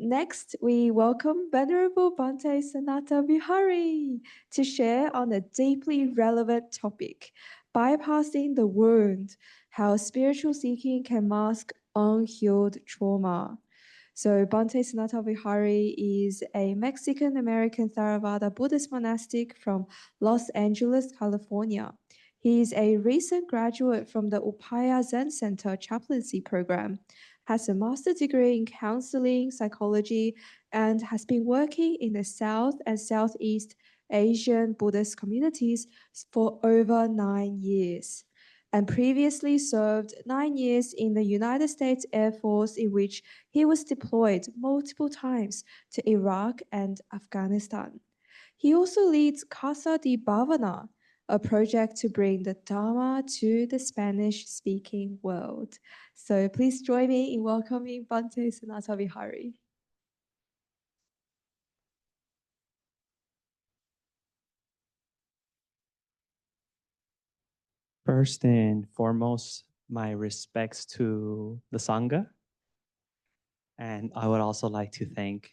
Next, we welcome Venerable Bhante Sanathavihari to share on a deeply relevant topic, bypassing the wound, how spiritual seeking can mask unhealed trauma. So Bhante Sanathavihari is a Mexican-American Theravada Buddhist monastic from Los Angeles, California. He is a recent graduate from the Upaya Zen Center chaplaincy program, has a master's degree in counseling psychology, and has been working in the South and Southeast Asian Buddhist communities for over 9 years, and previously served 9 years in the United States Air Force, in which he was deployed multiple times to Iraq and Afghanistan. He also leads Casa de Bhavana, a project to bring the Dharma to the Spanish-speaking world. So please join me in welcoming Bhante Sanathavihari. First and foremost, my respects to the Sangha. And I would also like to thank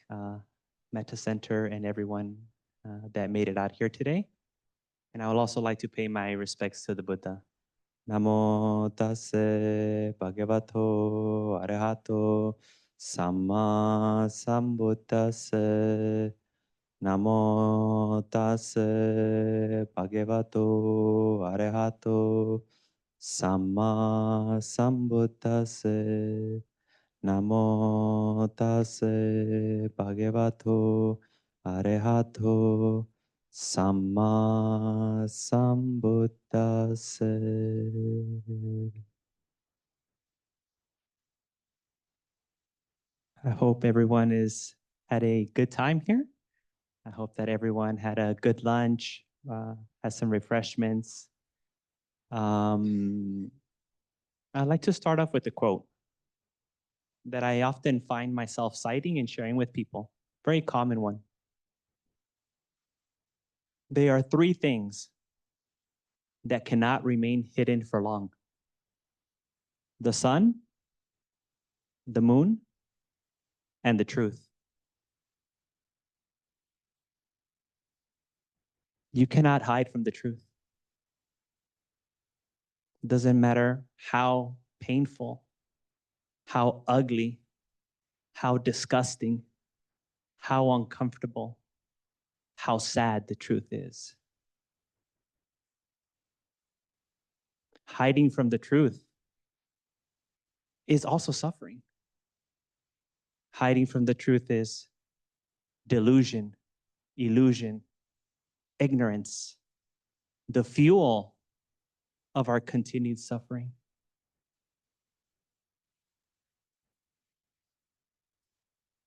Metta Center and everyone that made it out here today. And I would also like to pay my respects to the Buddha. Namo tassa bhagavato arahato samma sambuddhassa. Namo tassa bhagavato arahato samma sambuddhassa. Namo tassa bhagavato arahato samma sambuddhassa. I hope everyone had a good time here. I hope that everyone had a good lunch, had some refreshments. I'd like to start off with a quote that I often find myself citing and sharing with people. Very common one. There are three things that cannot remain hidden for long: the sun, the moon, and the truth. You cannot hide from the truth. It doesn't matter how painful, how ugly, how disgusting, how uncomfortable, how sad the truth is. Hiding from the truth is also suffering. Hiding from the truth is delusion, illusion, ignorance, the fuel of our continued suffering.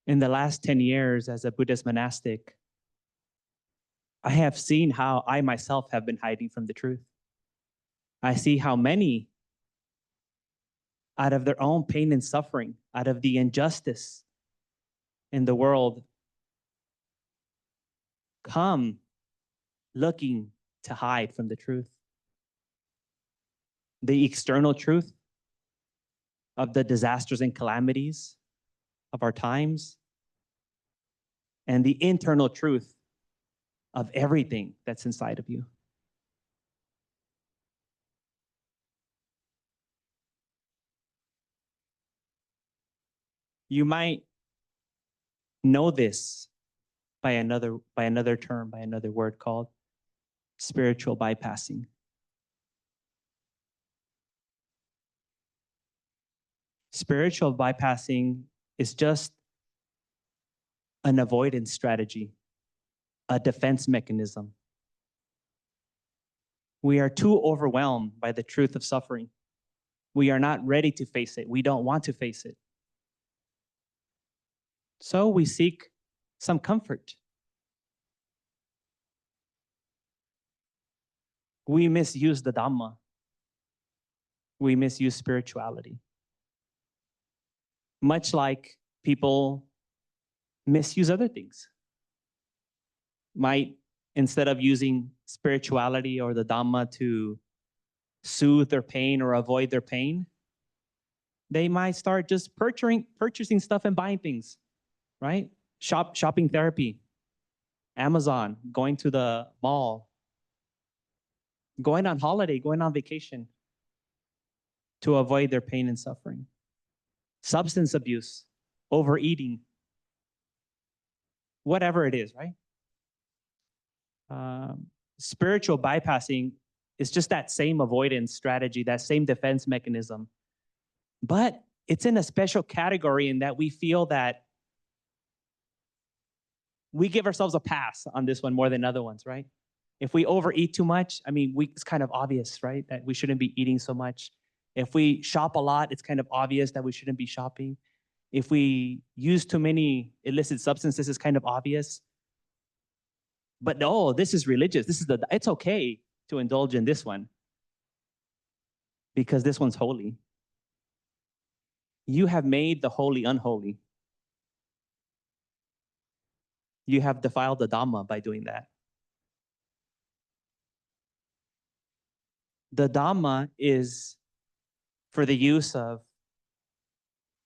In the last 10 years as a Buddhist monastic, I have seen how I myself have been hiding from the truth. I see how many, out of their own pain and suffering, out of the injustice in the world, come looking to hide from the truth. The external truth of the disasters and calamities of our times, and the internal truth of everything that's inside of you. You might know this by another term, by another word called spiritual bypassing. Spiritual bypassing is just an avoidance strategy, a defense mechanism. We are too overwhelmed by the truth of suffering. We are not ready to face it. We don't want to face it. So we seek some comfort. We misuse the dharma. We misuse spirituality. Much like people misuse other things. Might, instead of using spirituality or the dhamma to soothe their pain or avoid their pain, they might start just purchasing stuff and buying things. right? Shopping therapy, Amazon, going to the mall, going on holiday, going on vacation to avoid their pain and suffering. Substance abuse, overeating, whatever it is, right? Spiritual bypassing is just that same avoidance strategy, that same defense mechanism. But it's in a special category in that we feel that we give ourselves a pass on this one more than other ones, right? If we overeat too much, I mean, it's kind of obvious, right? That we shouldn't be eating so much. If we shop a lot, it's kind of obvious that we shouldn't be shopping. If we use too many illicit substances, it's kind of obvious. But no, this is religious. It's okay to indulge in this one because this one's holy. You have made the holy unholy. You have defiled the dharma by doing that. The dharma is for the use of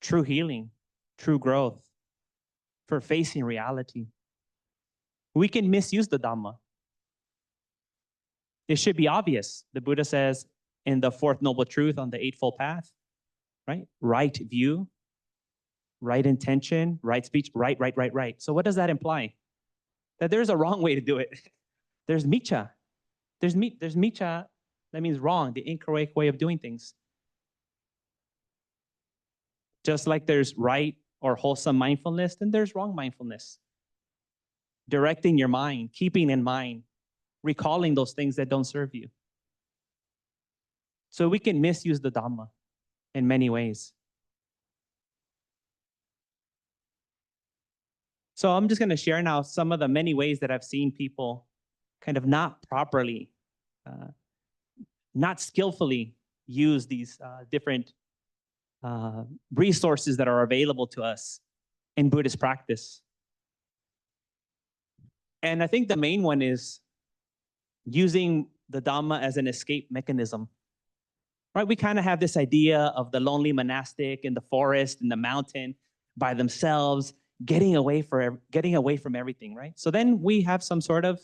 true healing, true growth, for facing reality. We can misuse the dhamma. It should be obvious. The Buddha says in the fourth noble truth on the Eightfold Path, right? Right view, right intention, right speech, right. So what does that imply? That there's a wrong way to do it. There's micha. There's micha, that means wrong, the incorrect way of doing things. Just like there's right or wholesome mindfulness, then there's wrong mindfulness. Directing your mind, keeping in mind, recalling those things that don't serve you. So we can misuse the Dhamma in many ways. So I'm just going to share now some of the many ways that I've seen people kind of not properly, not skillfully use these different resources that are available to us in Buddhist practice. And I think the main one is using the Dhamma as an escape mechanism. Right? We kind of have this idea of the lonely monastic in the forest, in the mountain, by themselves, getting away from everything, right? So then we have some sort of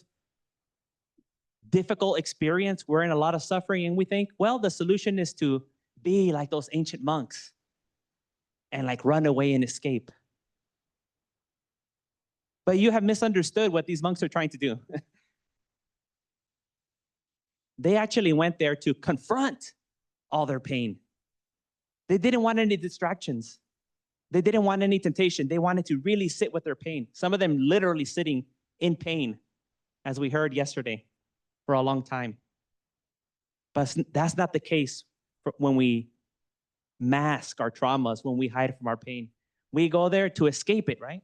difficult experience. We're in a lot of suffering, and we think, well, the solution is to be like those ancient monks and like run away and escape. But you have misunderstood what these monks are trying to do. They actually went there to confront all their pain. They didn't want any distractions. They didn't want any temptation. They wanted to really sit with their pain. Some of them literally sitting in pain, as we heard yesterday, for a long time. But that's not the case when we mask our traumas, when we hide from our pain. We go there to escape it, right?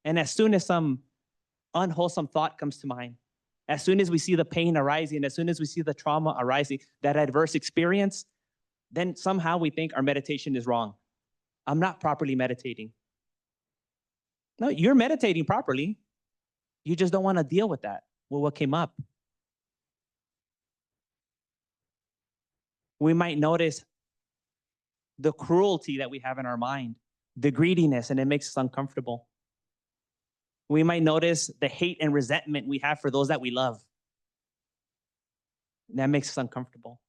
And as soon as some unwholesome thought comes to mind, as soon as we see the pain arising, as soon as we see the trauma arising, that adverse experience, then somehow we think our meditation is wrong. I'm not properly meditating. No, you're meditating properly. You just don't want to deal with that, with what came up. We might notice the cruelty that we have in our mind, the greediness, and it makes us uncomfortable. We might notice the hate and resentment we have for those that we love. That makes us uncomfortable.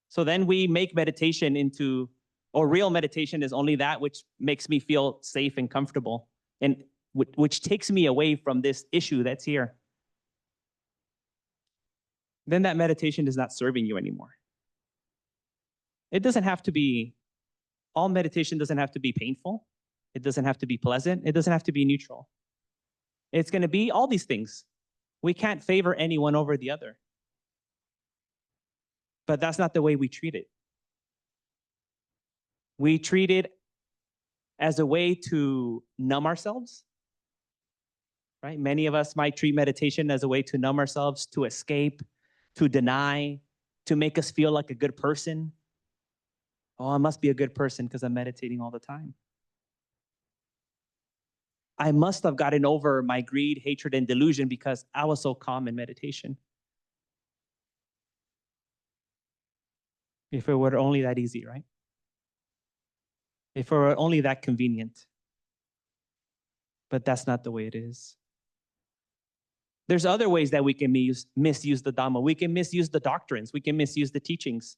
So then we make meditation into, or real meditation is only that which makes me feel safe and comfortable, and which takes me away from this issue that's here. Then that meditation is not serving you anymore. It doesn't have to be, all meditation doesn't have to be painful. It doesn't have to be pleasant. It doesn't have to be neutral. It's going to be all these things. We can't favor anyone over the other. But that's not the way we treat it. We treat it as a way to numb ourselves, right? Many of us might treat meditation as a way to numb ourselves, to escape, to deny, to make us feel like a good person. Oh, I must be a good person because I'm meditating all the time. I must have gotten over my greed, hatred, and delusion because I was so calm in meditation. If it were only that easy, right? If it were only that convenient. But that's not the way it is. There's other ways that we can misuse the Dhamma. We can misuse the doctrines. We can misuse the teachings.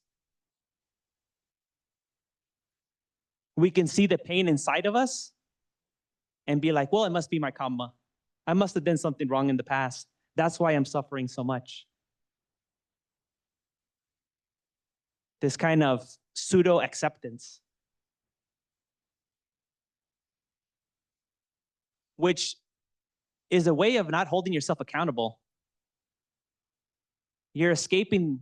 We can see the pain inside of us and be like, well, it must be my karma. I must have done something wrong in the past. That's why I'm suffering so much. This kind of pseudo acceptance, which is a way of not holding yourself accountable. You're escaping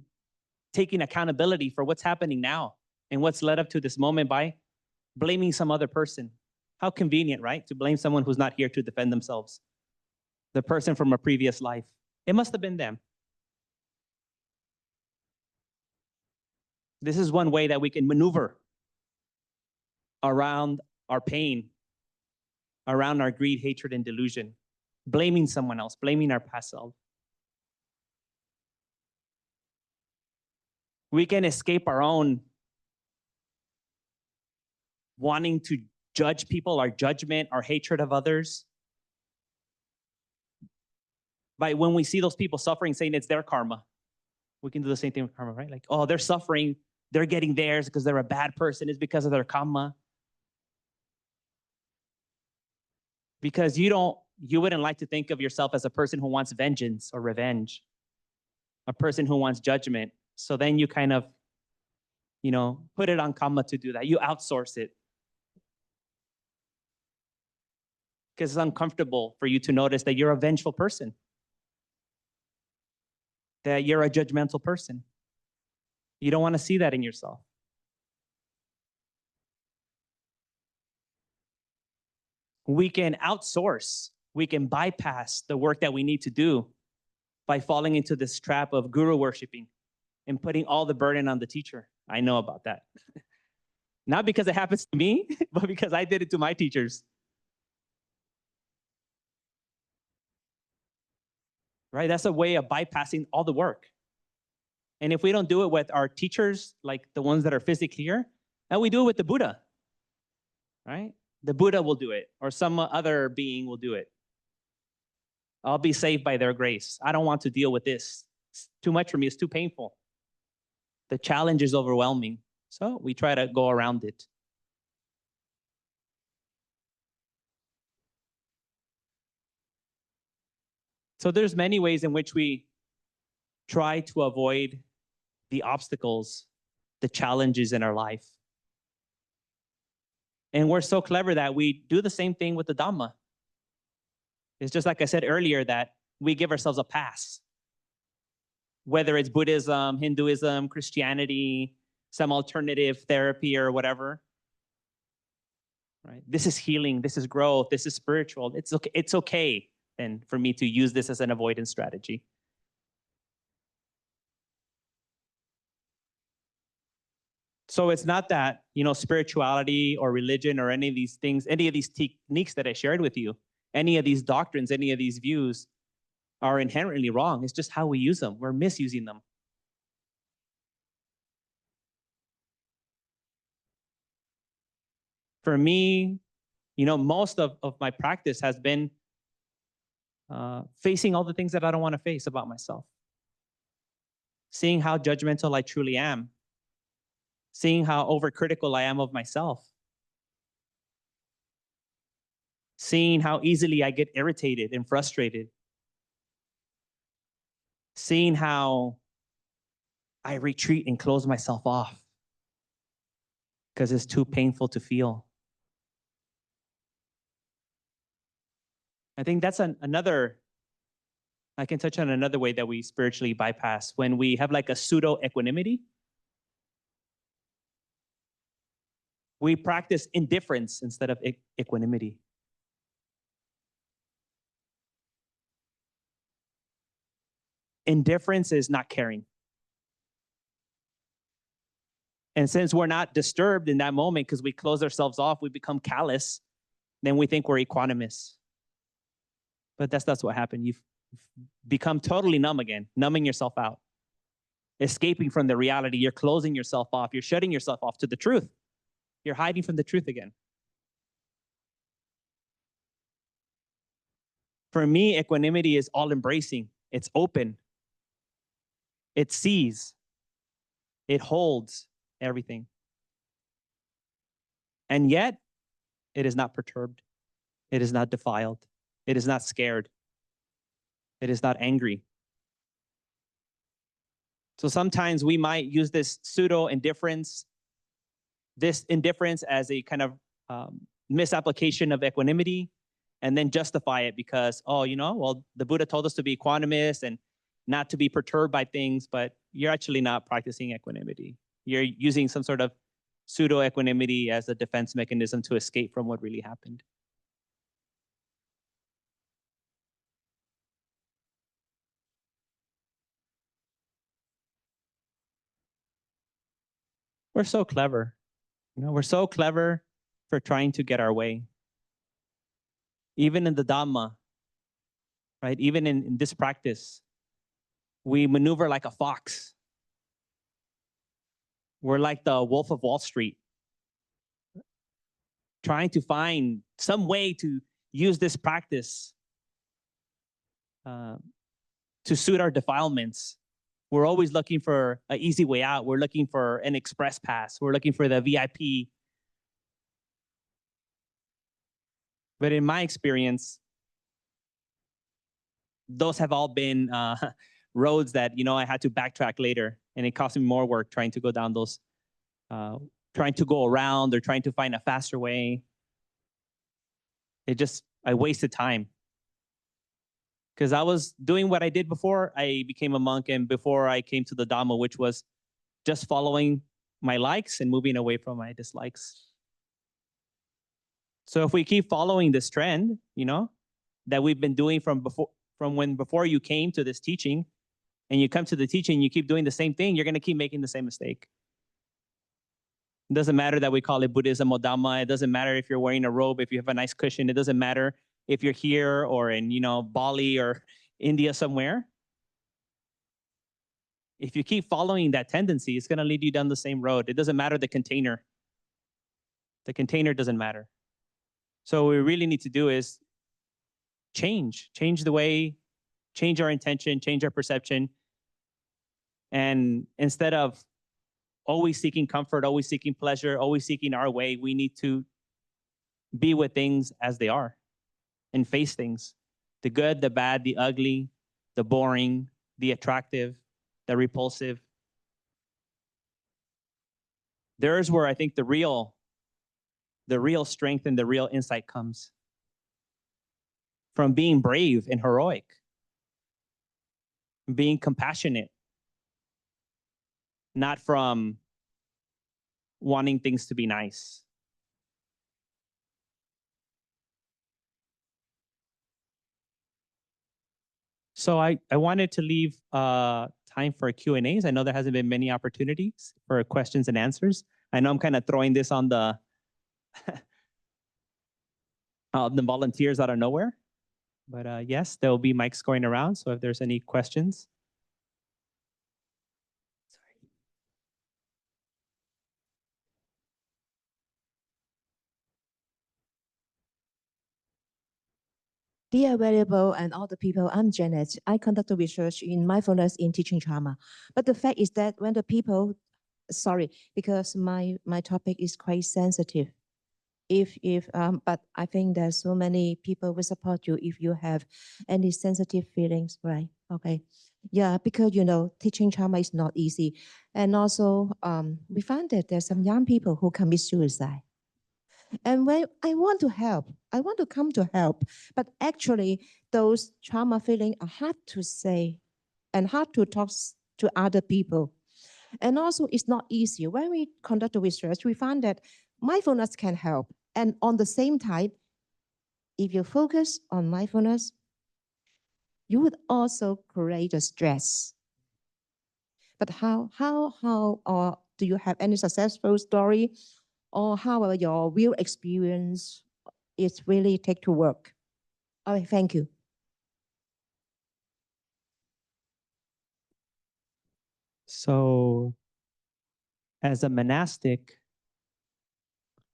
taking accountability for what's happening now and what's led up to this moment by blaming some other person. How convenient, right? To blame someone who's not here to defend themselves. The person from a previous life. It must have been them. This is one way that we can maneuver around our pain, around our greed, hatred, and delusion. Blaming someone else, blaming our past self. We can escape our own wanting to judge people, our judgment, our hatred of others. By when we see those people suffering, saying it's their karma. We can do the same thing with karma, right? Like, oh, they're suffering, they're getting theirs because they're a bad person, it's because of their karma. Because you wouldn't like to think of yourself as a person who wants vengeance or revenge, a person who wants judgment. So then you kind of, put it on karma to do that. You outsource it. Because it's uncomfortable for you to notice that you're a vengeful person, that you're a judgmental person. You don't want to see that in yourself. We can outsource, we can bypass the work that we need to do by falling into this trap of guru worshiping and putting all the burden on the teacher. I know about that. Not because it happens to me, but because I did it to my teachers. Right? That's a way of bypassing all the work. And if we don't do it with our teachers, like the ones that are physically here, then we do it with the Buddha, right? The Buddha will do it, or some other being will do it. I'll be saved by their grace. I don't want to deal with this. It's too much for me. It's too painful. The challenge is overwhelming. So we try to go around it. So there's many ways in which we try to avoid the obstacles, the challenges in our life. And we're so clever that we do the same thing with the Dhamma. It's just like I said earlier, that we give ourselves a pass. Whether it's Buddhism, Hinduism, Christianity, some alternative therapy or whatever. Right? This is healing, this is growth, this is spiritual. It's okay then for me to use this as an avoidance strategy. So it's not that, spirituality or religion or any of these things, any of these techniques that I shared with you, any of these doctrines, any of these views are inherently wrong. It's just how we use them. We're misusing them. For me, most of my practice has been facing all the things that I don't want to face about myself. Seeing how judgmental I truly am. Seeing how overcritical I am of myself. Seeing how easily I get irritated and frustrated. Seeing how I retreat and close myself off because it's too painful to feel. I think that's I can touch on another way that we spiritually bypass when we have like a pseudo equanimity. We practice indifference instead of equanimity. Indifference is not caring. And since we're not disturbed in that moment because we close ourselves off, we become callous, then we think we're equanimous. But that's what happened. You've become totally numb again, numbing yourself out, escaping from the reality. You're closing yourself off. You're shutting yourself off to the truth. You're hiding from the truth again. For me, equanimity is all embracing. It's open. It sees. It holds everything. And yet, it is not perturbed. It is not defiled. It is not scared. It is not angry. So sometimes we might use this pseudo indifference, this indifference as a kind of misapplication of equanimity, and then justify it because, oh, well, the Buddha told us to be equanimous and not to be perturbed by things, but you're actually not practicing equanimity. You're using some sort of pseudo equanimity as a defense mechanism to escape from what really happened. We're so clever. We're so clever for trying to get our way. Even in the Dhamma, right? Even in this practice, we maneuver like a fox. We're like the Wolf of Wall Street, trying to find some way to use this practice to suit our defilements. We're always looking for an easy way out. We're looking for an express pass. We're looking for the VIP. But in my experience, those have all been roads that I had to backtrack later, and it cost me more work trying to go down those, trying to go around or trying to find a faster way. I wasted time because I was doing what I did before I became a monk and before I came to the Dhamma, which was just following my likes and moving away from my dislikes. So if we keep following this trend, that we've been doing from before you came to this teaching, and you come to the teaching, you keep doing the same thing, you're going to keep making the same mistake. It doesn't matter that we call it Buddhism or Dhamma. It doesn't matter if you're wearing a robe, if you have a nice cushion. It doesn't matter if you're here or in, Bali or India somewhere. If you keep following that tendency, it's going to lead you down the same road. It doesn't matter the container. The container doesn't matter. So what we really need to do is change the way, change our intention, change our perception. And instead of always seeking comfort, always seeking pleasure, always seeking our way, we need to be with things as they are and face things. The good, the bad, the ugly, the boring, the attractive, the repulsive. There's where I think the real strength and the real insight comes. From being brave and heroic, being compassionate, not from wanting things to be nice. So I wanted to leave time for Q&As. I know there hasn't been many opportunities for questions and answers. I know I'm kind of throwing this on the the volunteers out of nowhere. But yes, there will be mics going around. So if there's any questions. Dear Variable and all the people, I'm Janet. I conduct research in mindfulness in teaching trauma. But the fact is that when the people, sorry, because my topic is quite sensitive. But I think there's so many people will support you if you have any sensitive feelings, right? Okay. Yeah, because teaching trauma is not easy. And also we find that there's some young people who commit suicide. And when I want to help, I want to come to help, but actually those trauma feelings are hard to say and hard to talk to other people. And also it's not easy. When we conduct the research, we find that mindfulness can help. And on the same time, if you focus on mindfulness, you would also create a stress. But how or do you have any successful story, or how your real experience is really take to work? All right, thank you. So as a monastic,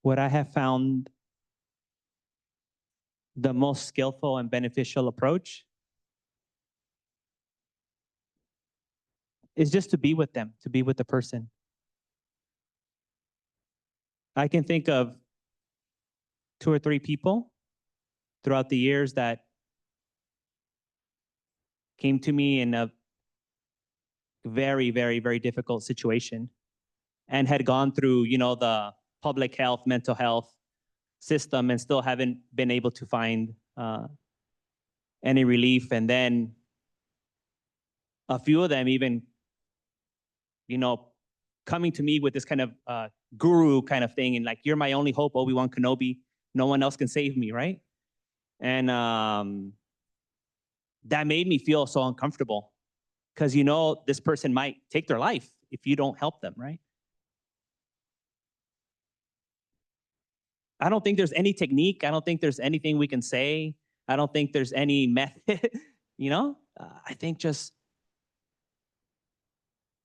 what I have found the most skillful and beneficial approach is just to be with them, to be with the person. I can think of 2 or 3 people throughout the years that came to me in a very, very, very difficult situation and had gone through, the public health, mental health system and still haven't been able to find any relief. And then a few of them even, coming to me with this kind of guru kind of thing and like, you're my only hope, Obi-Wan Kenobi. No one else can save me, right? And that made me feel so uncomfortable because this person might take their life if you don't help them, right? I don't think there's any technique. I don't think there's anything we can say. I don't think there's any method, I think just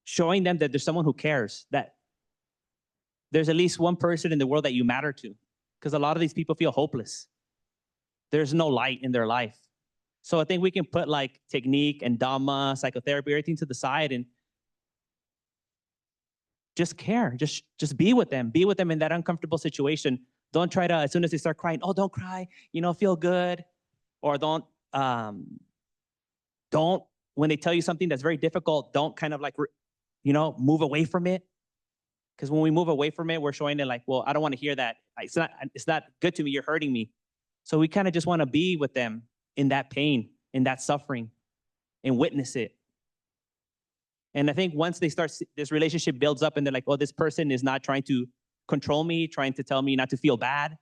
showing them that there's someone who cares, that there's at least one person in the world that you matter to, because a lot of these people feel hopeless. There's no light in their life. So I think we can put like technique and dharma, psychotherapy, everything to the side and just care. Just be with them. Be with them in that uncomfortable situation. Don't try to, as soon as they start crying, oh, don't cry, feel good. Or don't, when they tell you something that's very difficult, don't kind of like, move away from it. Because when we move away from it, we're showing it like, well, I don't want to hear that. It's not good to me. You're hurting me. So we kind of just want to be with them in that pain, in that suffering, and witness it. And I think once they start, this relationship builds up and they're like, oh, this person is not trying to control me, trying to tell me not to feel bad.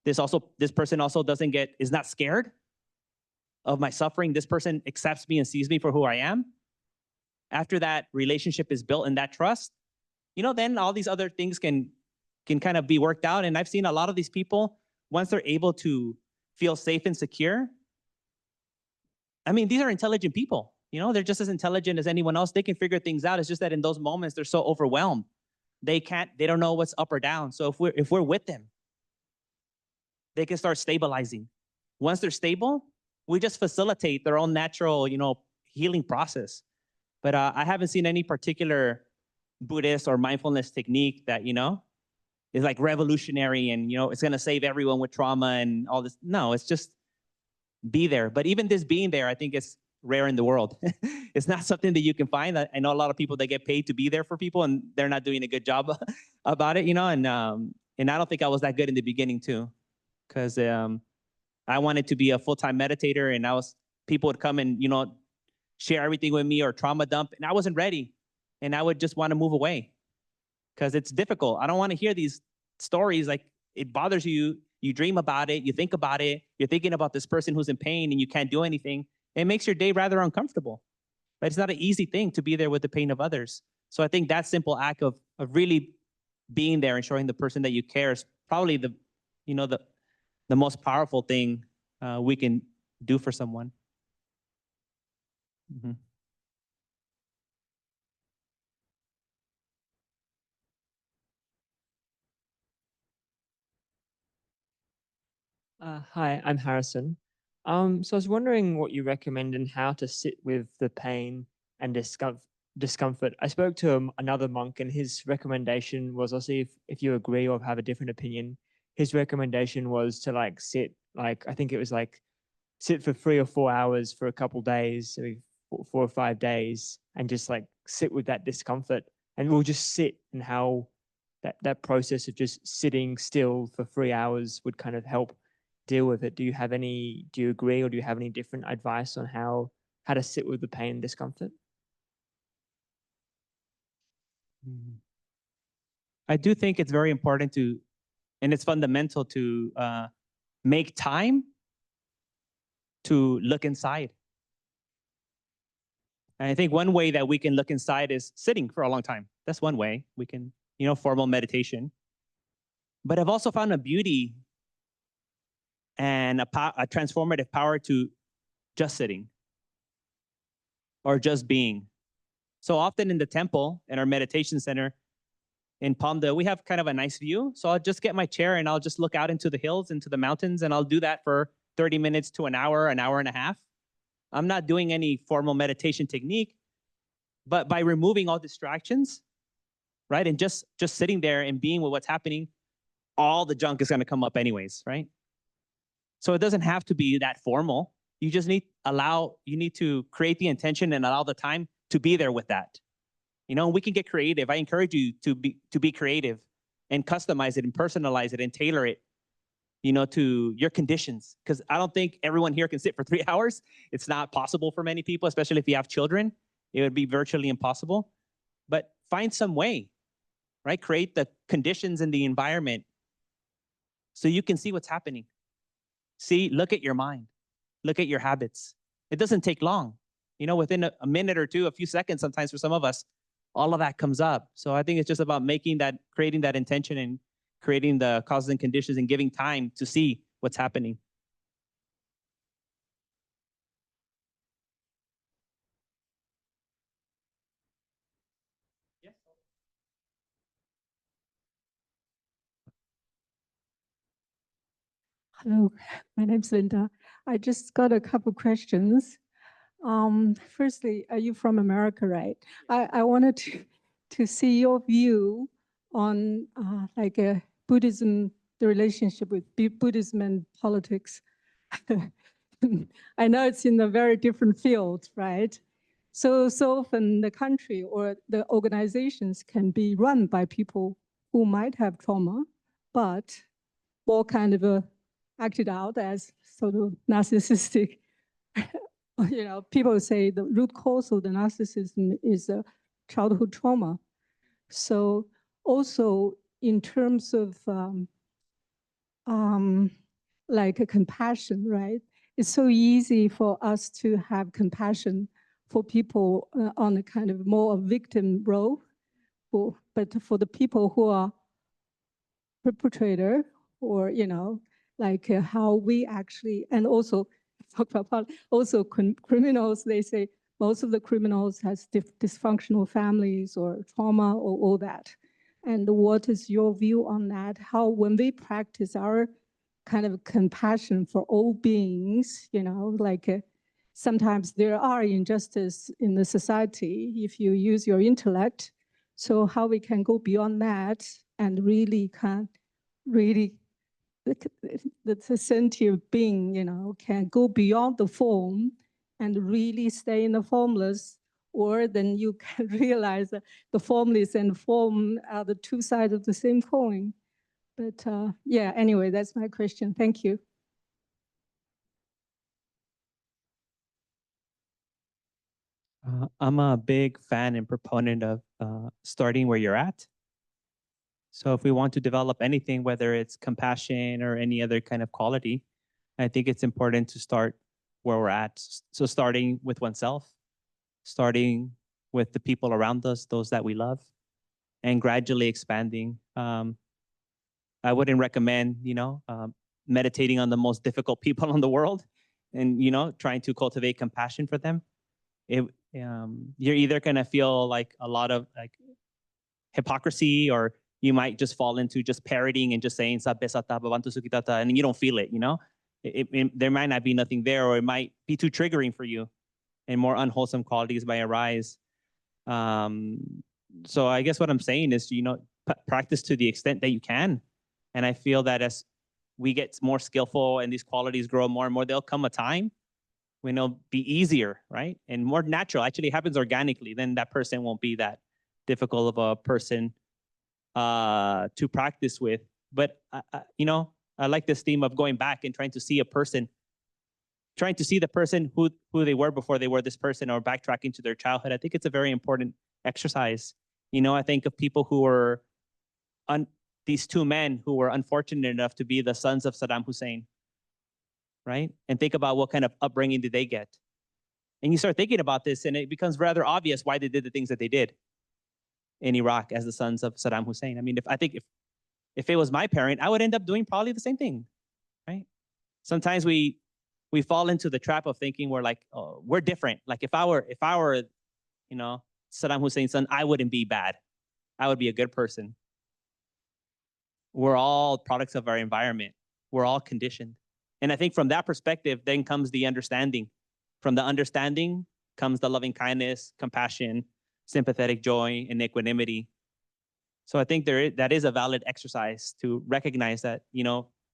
This person also is not scared of my suffering. This person accepts me and sees me for who I am. After that relationship is built in that trust, then all these other things can kind of be worked out. And I've seen a lot of these people, once they're able to feel safe and secure, I mean, these are intelligent people. They're just as intelligent as anyone else. They can figure things out. It's just that in those moments, they're so overwhelmed. They don't know what's up or down. So if we're with them, they can start stabilizing. Once they're stable, we just facilitate their own natural, healing process. But I haven't seen any particular Buddhist or mindfulness technique that, is like revolutionary and, it's going to save everyone with trauma and all this. No, it's just be there. But even this being there, I think it's rare in the world. It's not something that you can find. I know a lot of people that get paid to be there for people and they're not doing a good job about it, and I don't think I was that good in the beginning too, because I wanted to be a full-time meditator and people would come and, share everything with me or trauma dump and I wasn't ready and I would just want to move away because it's difficult. I don't want to hear these stories. Like it bothers you. You dream about it. You think about it. You're thinking about this person who's in pain and you can't do anything. It makes your day rather uncomfortable. But it's not an easy thing to be there with the pain of others. So I think that simple act of really being there and showing the person that you care is probably the most powerful thing we can do for someone. Mm-hmm. Hi, I'm Harrison. So I was wondering what you recommend and how to sit with the pain and discomfort. I spoke to another monk, and his recommendation was, I'll see if you agree or have a different opinion. His recommendation was to sit, I think it was sit for 3 or 4 hours for a couple days, so 4 or 5 days, and just sit with that discomfort, and we'll just sit, and how that process of just sitting still for 3 hours would kind of help deal with it. Do you agree, or do you have any different advice on how to sit with the pain and discomfort? I do think it's very important and it's fundamental to make time to look inside. And I think one way that we can look inside is sitting for a long time. That's one way we can, formal meditation. But I've also found a beauty and a transformative power to just sitting or just being. So often in the temple, in our meditation center, in Palmdale, we have kind of a nice view. So I'll just get my chair and I'll just look out into the hills, into the mountains, and I'll do that for 30 minutes to an hour and a half. I'm not doing any formal meditation technique, but by removing all distractions, right? And just sitting there and being with what's happening, all the junk is going to come up anyways, right? So it doesn't have to be that formal. You just need to create the intention and allow the time to be there with that. You know, we can get creative. I encourage you to be creative and customize it and personalize it and tailor it, you know, to your conditions. Because I don't think everyone here can sit for 3 hours. It's not possible for many people, especially if you have children. It would be virtually impossible. But find some way, right? Create the conditions in the environment so you can see what's happening. Look at your mind. Look at your habits. It doesn't take long. You know, within a minute or two, a few seconds, sometimes for some of us, all of that comes up. So I think it's just about creating that intention and creating the causes and conditions and giving time to see what's happening. Yes. Hello, my name's Linda. I just got a couple questions. Firstly, are you from America, right? I wanted to see your view on Buddhism, the relationship with Buddhism and politics. I know it's in a very different field, right? So often the country or the organizations can be run by people who might have trauma, but more kind of acted out as sort of narcissistic. You know, people say the root cause of the narcissism is a childhood trauma. So also in terms of like a compassion, right? It's so easy for us to have compassion for people on a kind of more victim role, but for the people who are perpetrator, or you know, like how we actually, and also talk about also criminals. They say most of the criminals has dysfunctional families or trauma or all that. And what is your view on that? How, when we practice our kind of compassion for all beings, you know, like sometimes there are injustice in the society if you use your intellect. So how we can go beyond that and really the sentient being, you know, can go beyond the form and really stay in the formless, or then you can realize that the formless and form are the two sides of the same coin. But yeah, anyway, that's my question. Thank you. I'm a big fan and proponent of starting where you're at. So if we want to develop anything, whether it's compassion or any other kind of quality, I think it's important to start where we're at. So starting with oneself, starting with the people around us, those that we love, and gradually expanding. I wouldn't recommend, you know, meditating on the most difficult people in the world and, you know, trying to cultivate compassion for them. You're either going to feel like a lot of like hypocrisy, or you might just fall into just parroting and just saying sabbe sata bhavantu sukhitata, and you don't feel it, you know? There might not be nothing there, or it might be too triggering for you and more unwholesome qualities might arise. So I guess what I'm saying is, you know, practice to the extent that you can. And I feel that as we get more skillful and these qualities grow more and more, there'll come a time when it'll be easier, right? And more natural. Actually, it happens organically. Then that person won't be that difficult of a person to practice with. But, you know, I like this theme of going back and trying to see a person, trying to see the person who they were before they were this person, or backtracking to their childhood. I think it's a very important exercise. You know, I think of people who were, these two men who were unfortunate enough to be the sons of Saddam Hussein, right? And think about what kind of upbringing did they get. And you start thinking about this and it becomes rather obvious why they did the things that they did in Iraq as the sons of Saddam Hussein. I mean, if it was my parent, I would end up doing probably the same thing, right? Sometimes we fall into the trap of thinking we're like, oh, we're different. Like if I were, you know, Saddam Hussein's son, I wouldn't be bad. I would be a good person. We're all products of our environment. We're all conditioned. And I think from that perspective, then comes the understanding. From the understanding comes the loving kindness, compassion, sympathetic joy, and equanimity. So I think that is a valid exercise to recognize that,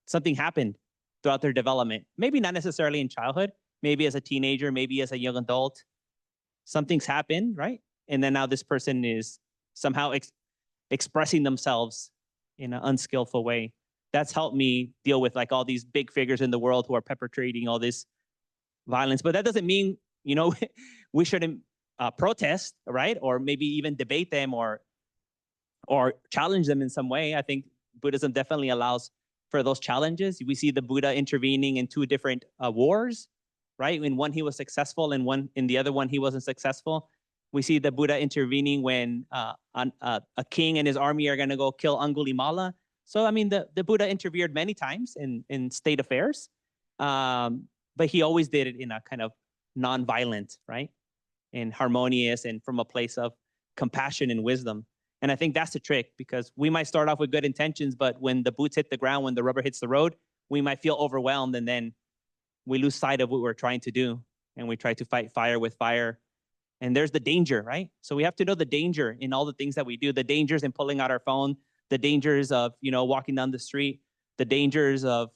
something happened throughout their development. Maybe not necessarily in childhood, maybe as a teenager, maybe as a young adult. Something's happened, right? And then now this person is somehow expressing themselves in an unskillful way. That's helped me deal with like all these big figures in the world who are perpetrating all this violence. But that doesn't mean, we shouldn't protest, right? Or maybe even debate them or challenge them in some way. I think Buddhism definitely allows for those challenges. We see the Buddha intervening in two different wars, right? In one he was successful, and in the other one he wasn't successful. We see the Buddha intervening when a king and his army are going to go kill Angulimala. So, I mean, the Buddha interfered many times in state affairs, but he always did it in a kind of non-violent, right? And harmonious and from a place of compassion and wisdom. And I think that's the trick, because we might start off with good intentions, but when the boots hit the ground, when the rubber hits the road, we might feel overwhelmed, and then we lose sight of what we're trying to do, and we try to fight fire with fire. And there's the danger, right? So we have to know the danger in all the things that we do, the dangers in pulling out our phone, the dangers of, walking down the street, the dangers of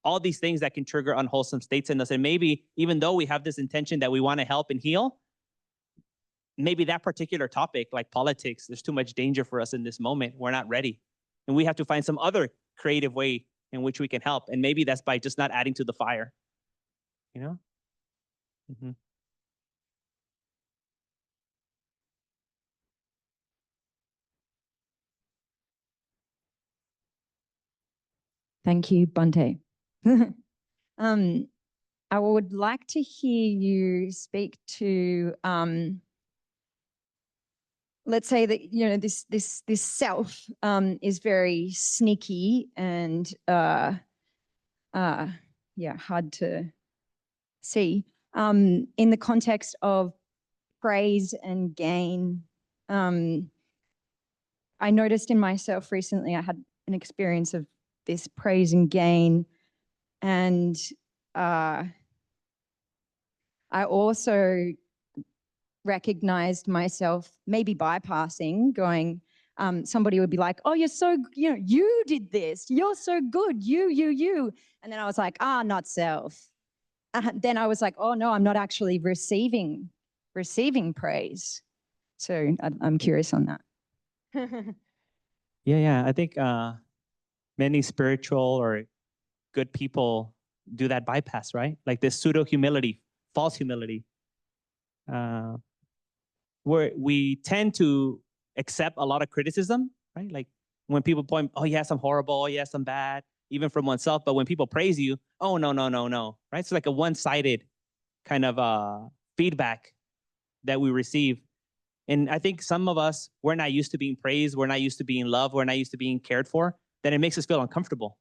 all these things that can trigger unwholesome states in us. And maybe even though we have this intention that we want to help and heal, maybe that particular topic, like politics, there's too much danger for us in this moment. We're not ready. And we have to find some other creative way in which we can help. And maybe that's by just not adding to the fire, Mm-hmm. Thank you, Bhante. I would like to hear you speak to, let's say that, this self is very sneaky and hard to see in the context of praise and gain. I noticed in myself recently, I had an experience of this praise and gain, and I also recognized myself maybe bypassing, going, somebody would be like, oh, you're so, you did this, you're so good, you. And then I was like, not self. Then I was like, oh no, I'm not actually receiving praise. So I'm curious on that. Yeah. I think many spiritual or good people do that bypass, right? Like this pseudo humility, false humility, where we tend to accept a lot of criticism, right? Like when people point, oh yes, I'm horrible, oh yes, I'm bad, even from oneself. But when people praise you, oh no, right? It's like a one-sided kind of feedback that we receive. And I think some of us, we're not used to being praised, we're not used to being loved, we're not used to being cared for, then it makes us feel uncomfortable,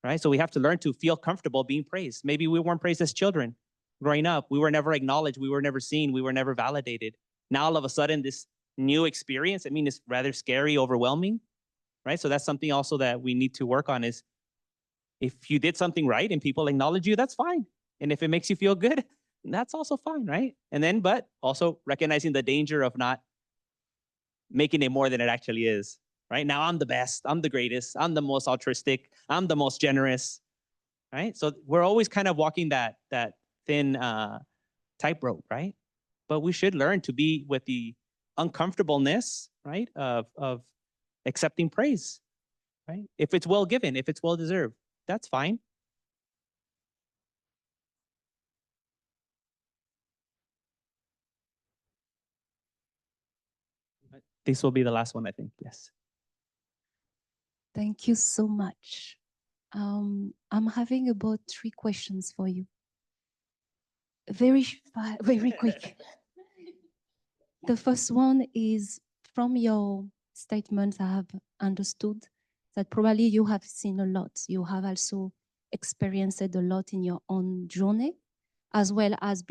right? So we have to learn to feel comfortable being praised. Maybe we weren't praised as children. Growing up, we were never acknowledged, we were never seen, we were never validated. Now all of a sudden, this new experience, I mean, it's rather scary, overwhelming, right? So that's something also that we need to work on, is if you did something right and people acknowledge you, that's fine. And if it makes you feel good, that's also fine, right? And then, but also recognizing the danger of not making it more than it actually is, right? Now I'm the best, I'm the greatest, I'm the most altruistic, I'm the most generous, right? So we're always kind of walking that thin tightrope, right? But we should learn to be with the uncomfortableness, right, of accepting praise, right? If it's well given, if it's well deserved, that's fine. But this will be the last one, I think. Yes. Thank you so much. I'm having about 3 questions for you. Very quick. The first one is, from your statements, I have understood that probably you have seen a lot. You have also experienced a lot in your own journey, as well as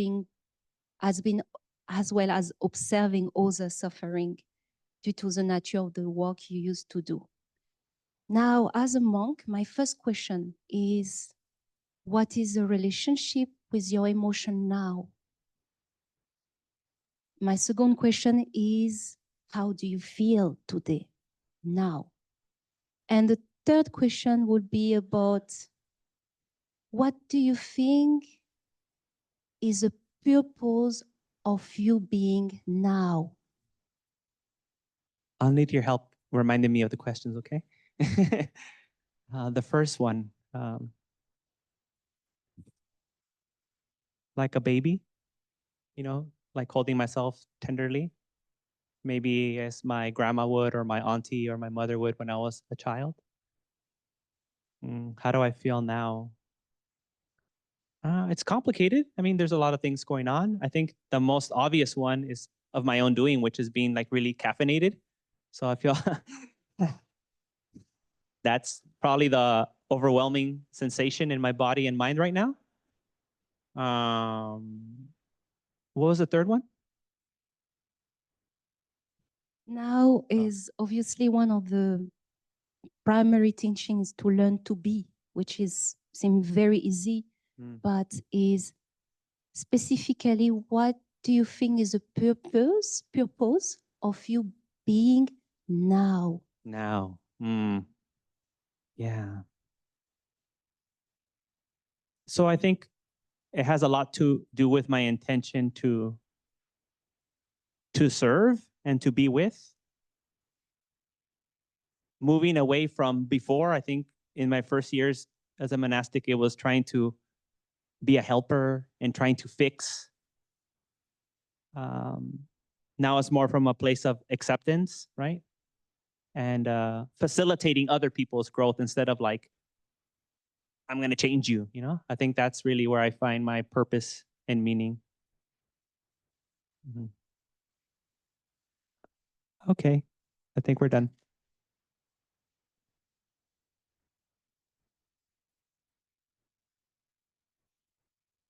observing others suffering due to the nature of the work you used to do. Now, as a monk, my first question is, what is the relationship with your emotion now? My second question is, how do you feel today, now? And the third question would be about, what do you think is the purpose of you being now? I'll need your help reminding me of the questions, okay? The first one, like a baby, like holding myself tenderly, maybe as my grandma would, or my auntie, or my mother would when I was a child. How do I feel now? It's complicated. I mean, there's a lot of things going on. I think the most obvious one is of my own doing, which is being like really caffeinated. So I feel that's probably the overwhelming sensation in my body and mind right now. What was the third one? Now is obviously one of the primary teachings to learn to be, which seems very easy, but is specifically, what do you think is the purpose of you being now? Now. Yeah. So I think it has a lot to do with my intention to serve and to be with. Moving away from before, I think in my first years as a monastic, it was trying to be a helper and trying to fix. Now it's more from a place of acceptance, right? And facilitating other people's growth instead of like, I'm going to change you, I think that's really where I find my purpose and meaning. Okay, I think we're done.